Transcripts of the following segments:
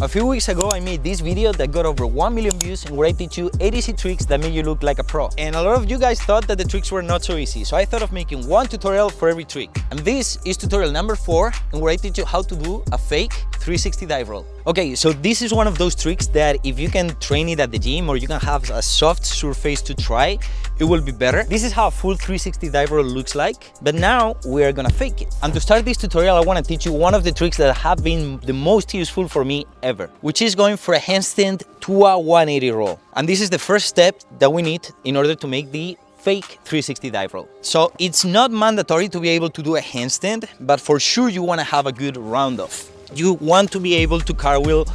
A few weeks ago, I made this video that got over 1 million views and where I teach you 8 easy tricks that make you look like a pro. And a lot of you guys thought that the tricks were not so easy, so I thought of making one tutorial for every trick. And this is tutorial number 4, and where I teach you how to do a fake 360 dive roll. Okay, so this is one of those tricks that if you can train it at the gym or you can have a soft surface to try, it will be better. This is how a full 360 dive roll looks like, but now we are gonna fake it. And to start this tutorial, I wanna teach you one of the tricks that have been the most useful for me ever, which is going for a handstand to a 180 roll. And this is the first step that we need in order to make the fake 360 dive roll. So it's not mandatory to be able to do a handstand, but for sure you wanna have a good round off. You want to be able to cartwheel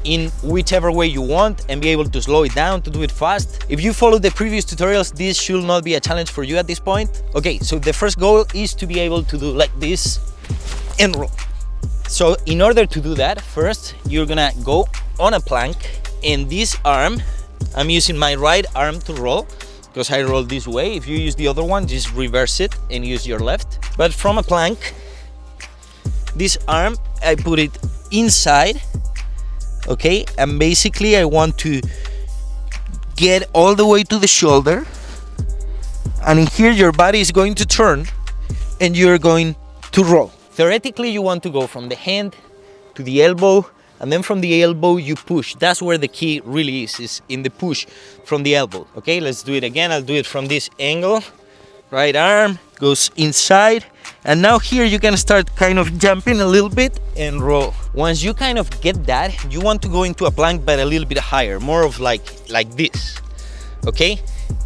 in whichever way you want and be able to slow it down to do it fast. If you follow the previous tutorials, this should not be a challenge for you at this point. Okay, so the first goal is to be able to do like this and roll. So in order to do that, first you're gonna go on a plank, and this arm, I'm using my right arm to roll because I roll this way. If you use the other one, just reverse it and use your left. But from a plank, this arm, I put it inside, okay? And basically I want to get all the way to the shoulder. And in here your body is going to turn and you're going to roll. Theoretically, you want to go from the hand to the elbow, and then from the elbow you push. That's where the key really is in the push from the elbow. Okay, let's do it again. I'll do it from this angle. Right arm goes inside, and now here you can start kind of jumping a little bit and roll. Once you kind of get that, you want to go into a plank but a little bit higher, more of like this, okay?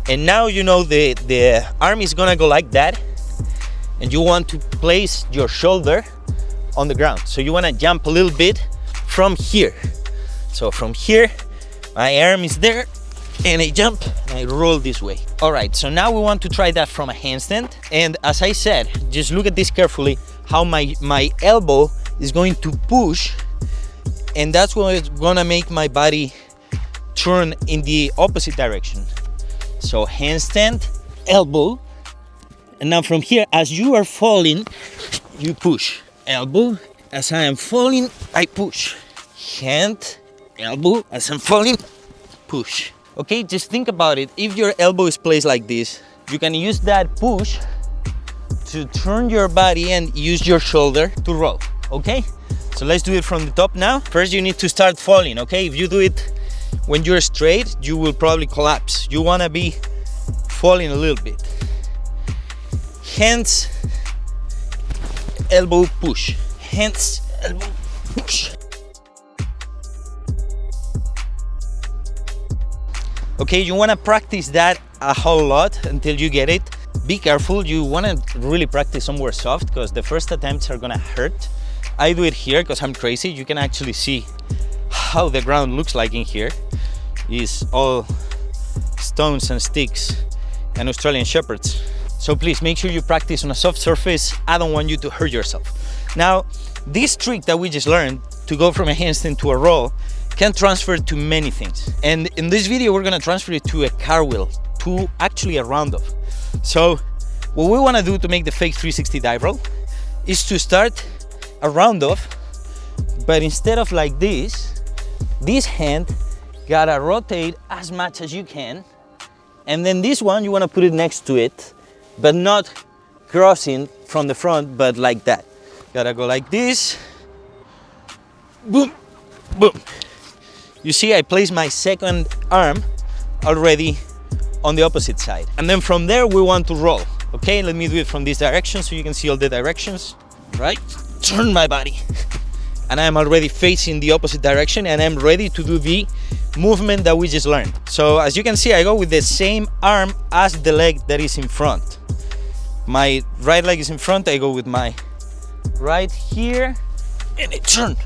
And now you know the arm is gonna go like that, and you want to place your shoulder on the ground. So you wanna jump a little bit from here. So from here, my arm is there, and I jump and I roll this way. All right, so now we want to try that from a handstand. And as I said, just look at this carefully, how my elbow is going to push, and that's what's gonna make my body turn in the opposite direction. So handstand, elbow, and now from here, as you are falling, you push. Elbow, as I am falling, I push. Hand, elbow, as I'm falling, push. Okay, just think about it. If your elbow is placed like this, you can use that push to turn your body and use your shoulder to roll, okay? So let's do it from the top now. First, you need to start falling, okay? If you do it when you're straight, you will probably collapse. You wanna be falling a little bit. Hands, elbow, push. Hands, elbow, push. Okay, you wanna practice that a whole lot until you get it. Be careful, you wanna really practice somewhere soft because the first attempts are gonna hurt. I do it here because I'm crazy. You can actually see how the ground looks like in here. It's all stones and sticks and Australian shepherds. So please make sure you practice on a soft surface. I don't want you to hurt yourself. Now, this trick that we just learned to go from a handstand to a roll can transfer to many things. And in this video, we're gonna transfer it to a cartwheel, to actually a round off. So what we wanna do to make the fake 360 dive roll is to start a round off, but instead of like this hand gotta rotate as much as you can. And then this one, you wanna put it next to it, but not crossing from the front, but like that. Gotta go like this, boom, boom. You see, I placed my second arm already on the opposite side. And then from there, we want to roll. Okay, let me do it from this direction so you can see all the directions, right? Turn my body. And I'm already facing the opposite direction, and I'm ready to do the movement that we just learned. So as you can see, I go with the same arm as the leg that is in front. My right leg is in front, I go with my right here, and I turn.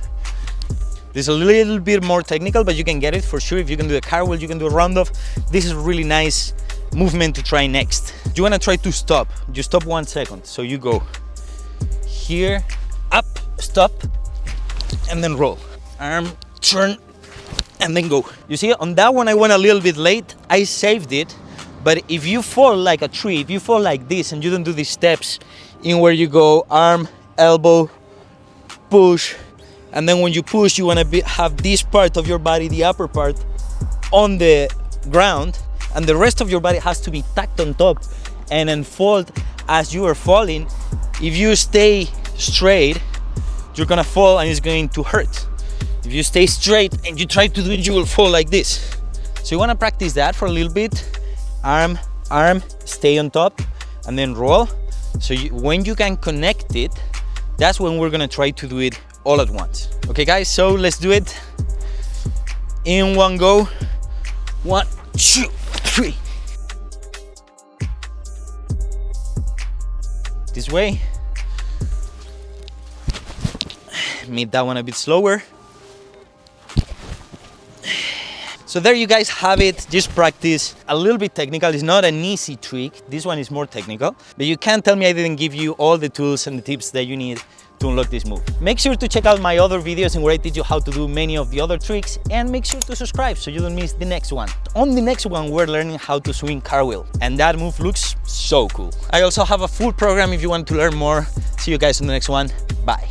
This is a little bit more technical, but you can get it for sure. If you can do a cartwheel, you can do a round off. This is a really nice movement to try next. You wanna try to stop. You stop 1 second. So you go here, up, stop, and then roll. Arm, turn, and then go. You see, on that one I went a little bit late. I saved it, but if you fall like a tree, if you fall like this and you don't do these steps in where you go arm, elbow, push, And then when you push, you want to have this part of your body, the upper part, on the ground, and the rest of your body has to be tacked on top and unfold as you are falling. If you stay straight, you're gonna fall and it's going to hurt. If you stay straight and you try to do it, you will fall like this. So you want to practice that for a little bit. Arm, stay on top, and then roll. So when you can connect it, that's when we're gonna try to do it all at once. Okay guys, so let's do it in one go. 1, 2, 3. This way. Make that one a bit slower. So there you guys have it. Just practice. A little bit technical. It's not an easy trick. This one is more technical, but you can't tell me I didn't give you all the tools and the tips that you need to unlock this move. Make sure to check out my other videos in where I teach you how to do many of the other tricks, and make sure to subscribe so you don't miss the next one. On the next one, we're learning how to swing cartwheel, and that move looks so cool. I also have a full program if you want to learn more. See you guys on the next one. Bye.